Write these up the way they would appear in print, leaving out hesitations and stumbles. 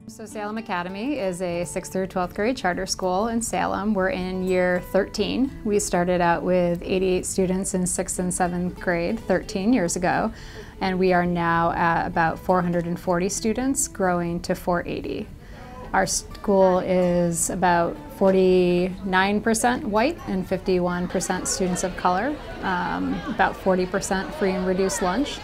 So Salem Academy is a 6th through 12th grade charter school in Salem. We're in year 13. We started out with 88 students in 6th and 7th grade 13 years ago, and we are now at about 440 students, growing to 480. Our school is about 49% white and 51% students of color, about 40% free and reduced lunch.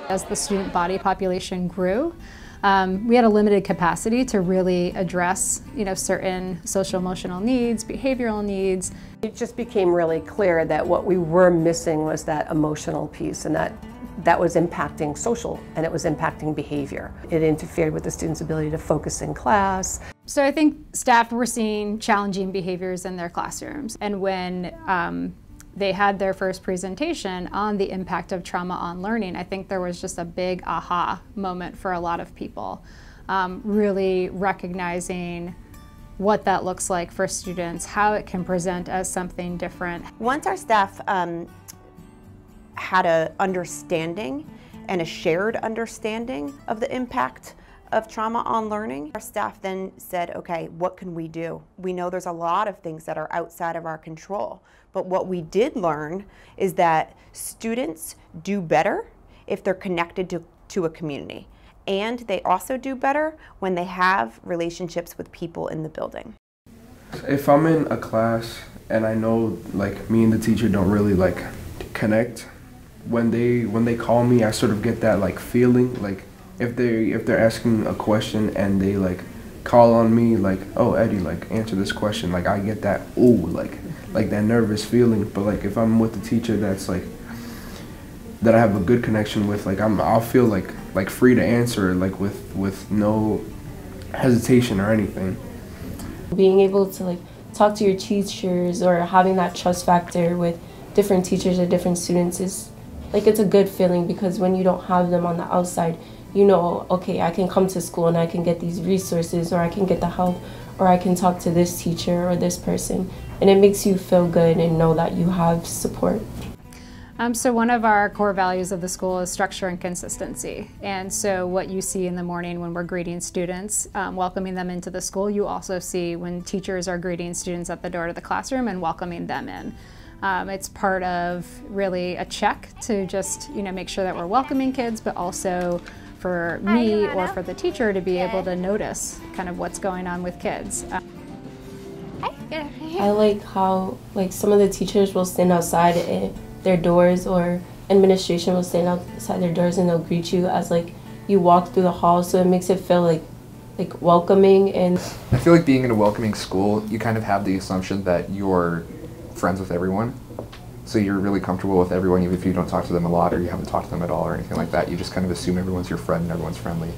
As the student body population grew, we had a limited capacity to really address, certain social emotional needs, behavioral needs. It just became really clear that what we were missing was that emotional piece, and that was impacting social, and it was impacting behavior. It interfered with the students' ability to focus in class. So I think staff were seeing challenging behaviors in their classrooms, and when they had their first presentation on the impact of trauma on learning, I think there was just a big aha moment for a lot of people, really recognizing what that looks like for students, how it can present as something different. Once our staff had an understanding and a shared understanding of the impact of trauma on learning, our staff then said, okay, what can we do? We know there's a lot of things that are outside of our control, but what we did learn is that students do better if they're connected to a community, and they also do better when they have relationships with people in the building. If I'm in a class and I know me and the teacher don't really connect, when they call me, I sort of get that feeling, if they're asking a question and they call on me, oh Eddie, answer this question, I get that that nervous feeling. But if I'm with the teacher that's that I have a good connection with, I'll feel free to answer with no hesitation or anything. Being able to talk to your teachers or having that trust factor with different teachers or different students is it's a good feeling, because when you don't have them on the outside, okay, I can come to school and I can get these resources, or I can get the help, or I can talk to this teacher or this person, and it makes you feel good and know that you have support. So one of our core values of the school is structure and consistency. And so what you see in the morning when we're greeting students, welcoming them into the school, you also see when teachers are greeting students at the door to the classroom and welcoming them in. It's part of really a check to just make sure that we're welcoming kids, but also for me or for the teacher to be able to notice kind of what's going on with kids. I like how some of the teachers will stand outside their doors, or administration will stand outside their doors and they'll greet you as you walk through the hall, so it makes it feel like welcoming. And I feel like being in a welcoming school, you kind of have the assumption that you're friends with everyone. So you're really comfortable with everyone, even if you don't talk to them a lot or you haven't talked to them at all or anything like that. You just kind of assume everyone's your friend and everyone's friendly.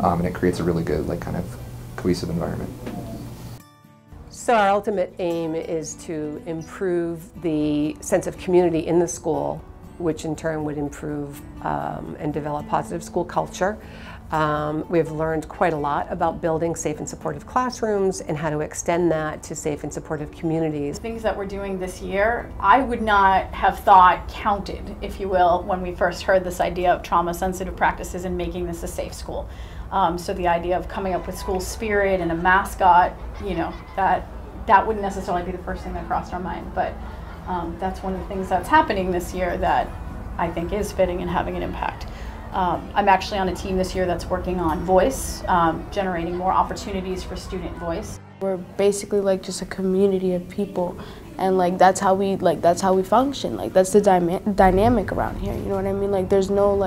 And it creates a really good, kind of cohesive environment. So our ultimate aim is to improve the sense of community in the school, which in turn would improve and develop positive school culture. We have learned quite a lot about building safe and supportive classrooms and how to extend that to safe and supportive communities. Things that we're doing this year, I would not have thought counted, if you will, when we first heard this idea of trauma-sensitive practices and making this a safe school. So the idea of coming up with school spirit and a mascot, that wouldn't necessarily be the first thing that crossed our mind, but that's one of the things that's happening this year that I think is fitting and having an impact. I'm actually on a team this year that's working on voice, generating more opportunities for student voice. We're basically just a community of people, and that's how we function. That's the dynamic around here. You know what I mean? There's no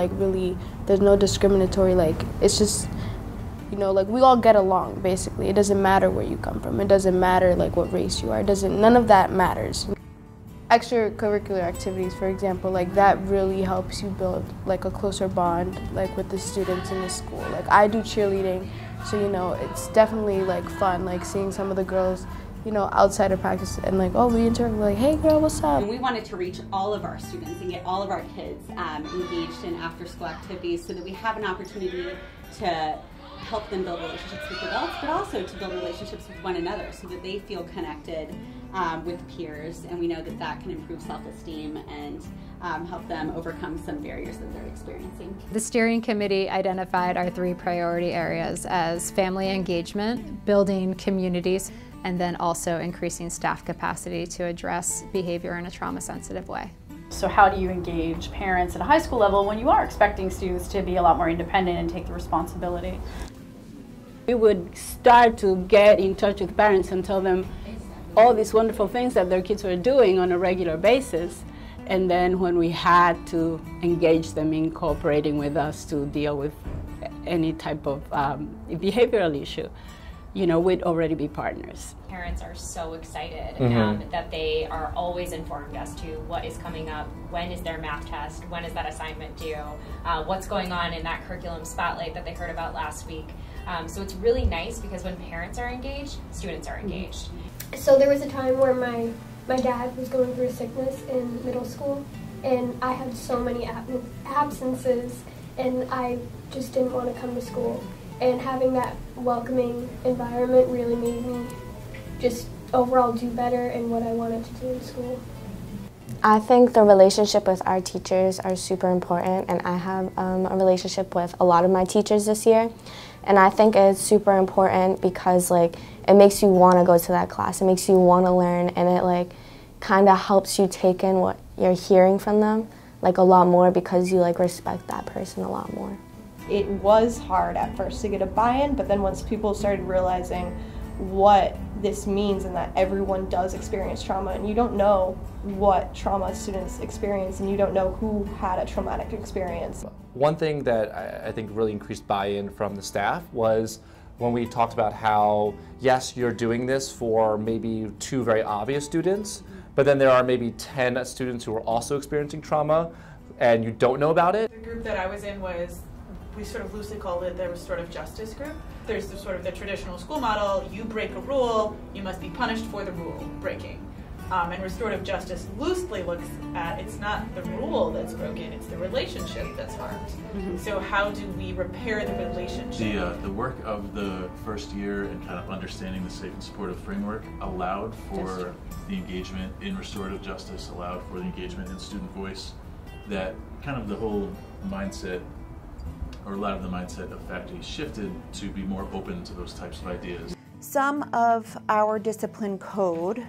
there's no discriminatory. It's just we all get along. Basically, it doesn't matter where you come from. It doesn't matter what race you are. None of that matters. Extracurricular activities, for example, that really helps you build a closer bond with the students in the school. I do cheerleading, so it's definitely fun, seeing some of the girls outside of practice and oh, we interact, hey girl, what's up? And we wanted to reach all of our students and get all of our kids engaged in after school activities so that we have an opportunity to help them build relationships with adults, but also to build relationships with one another so that they feel connected with peers, and we know that that can improve self-esteem and help them overcome some barriers that they're experiencing. The steering committee identified our 3 priority areas as family engagement, building communities, and then also increasing staff capacity to address behavior in a trauma-sensitive way. So how do you engage parents at a high school level when you are expecting students to be a lot more independent and take the responsibility? We would start to get in touch with parents and tell them all these wonderful things that their kids were doing on a regular basis. And then when we had to engage them in cooperating with us to deal with any type of behavioral issue, you know, we'd already be partners. Parents are so excited that they are always informed as to what is coming up, when is their math test, when is that assignment due, what's going on in that curriculum spotlight that they heard about last week. So it's really nice because when parents are engaged, students are engaged. So there was a time where my dad was going through a sickness in middle school, and I had so many absences, and I just didn't want to come to school. And having that welcoming environment really made me just overall do better in what I wanted to do in school. I think the relationship with our teachers are super important, and I have a relationship with a lot of my teachers this year. And I think it's super important because like it makes you want to go to that class, it makes you want to learn, and it like kind of helps you take in what you're hearing from them like a lot more because you like respect that person a lot more. It was hard at first to get a buy-in, but then once people started realizing what this means and that everyone does experience trauma, and you don't know what trauma students experience and you don't know who had a traumatic experience. One thing that I think really increased buy-in from the staff was when we talked about how, yes, you're doing this for maybe 2 very obvious students, but then there are maybe 10 students who are also experiencing trauma and you don't know about it. The group that I was in was, we sort of loosely called it the restorative justice group. There's the sort of the traditional school model, you break a rule, you must be punished for the rule breaking. And restorative justice loosely looks at, it's not the rule that's broken, it's the relationship that's harmed. So how do we repair the relationship? The work of the first year and kind of understanding the safe and supportive framework allowed for the engagement in restorative justice, allowed for the engagement in student voice, that kind of the whole mindset, or a lot of the mindset of faculty shifted to be more open to those types of ideas. Some of our discipline code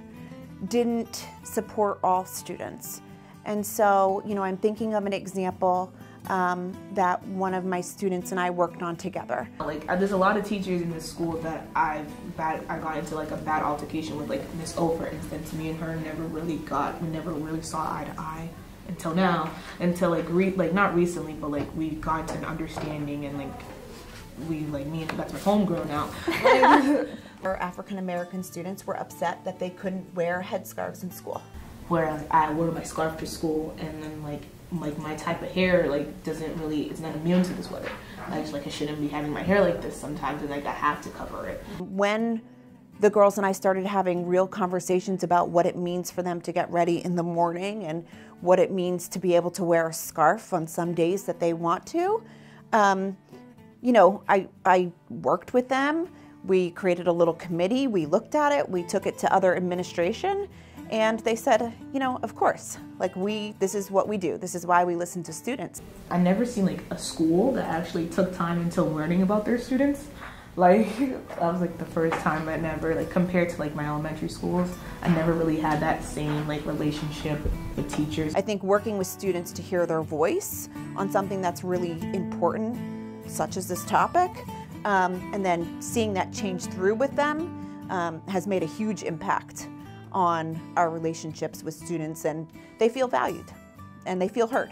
didn't support all students. And so, you know, I'm thinking of an example that one of my students and I worked on together. Like, there's a lot of teachers in this school that I got into like a bad altercation with, like Miss O, for instance. Me and her we never really saw eye to eye until now, until like not recently, but like we got to an understanding, and like me and that's my homegirl now. Our African American students were upset that they couldn't wear headscarves in school. Whereas I wear my scarf to school, and then like my type of hair it's not immune to this weather. I shouldn't be having my hair like this sometimes, and like I have to cover it. When the girls and I started having real conversations about what it means for them to get ready in the morning and what it means to be able to wear a scarf on some days that they want to, you know, I worked with them. We created a little committee, we looked at it, we took it to other administration, and they said, you know, of course, like this is what we do, this is why we listen to students. I've never seen like a school that actually took time into learning about their students. Like, that was like the first time I never, like compared to like my elementary schools, I never really had that same like relationship with teachers. I think working with students to hear their voice on something that's really important, such as this topic, and then seeing that change through with them has made a huge impact on our relationships with students, and they feel valued and they feel heard.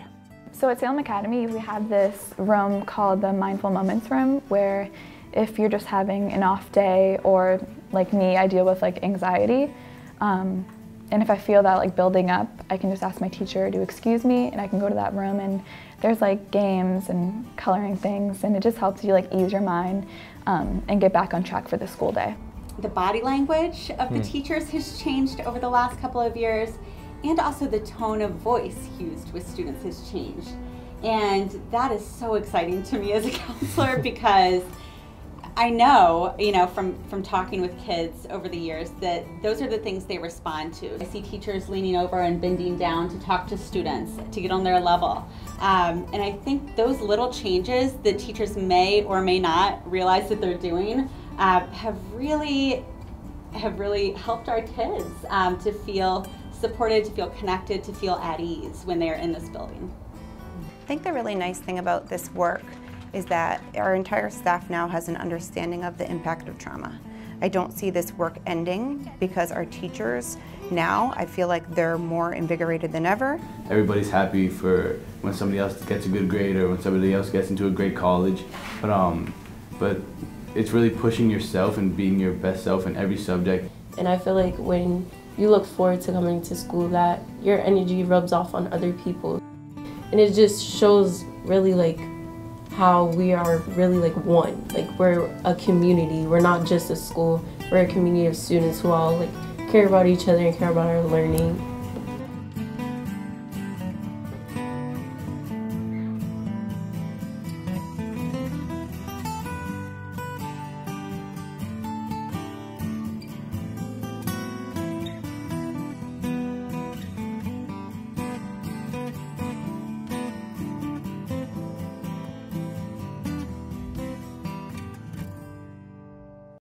So at Salem Academy, we have this room called the Mindful Moments Room, where if you're just having an off day, or like me, I deal with like anxiety, and if I feel that like building up, I can just ask my teacher to excuse me, and I can go to that room, and there's like games and coloring things, and it just helps you like ease your mind and get back on track for the school day. The body language of the teachers has changed over the last couple of years, and also the tone of voice used with students has changed. And that is so exciting to me as a counselor, because I know, from talking with kids over the years that those are the things they respond to. I see teachers leaning over and bending down to talk to students, to get on their level. And I think those little changes that teachers may or may not realize that they're doing have really helped our kids to feel supported, to feel connected, to feel at ease when they're in this building. I think the really nice thing about this work is that our entire staff now has an understanding of the impact of trauma. I don't see this work ending because our teachers now, I feel like they're more invigorated than ever. Everybody's happy for when somebody else gets a good grade or when somebody else gets into a great college, but it's really pushing yourself and being your best self in every subject. And I feel like when you look forward to coming to school, that your energy rubs off on other people. And it just shows really like how we are really like one. Like we're a community. We're not just a school. We're a community of students who all like care about each other and care about our learning.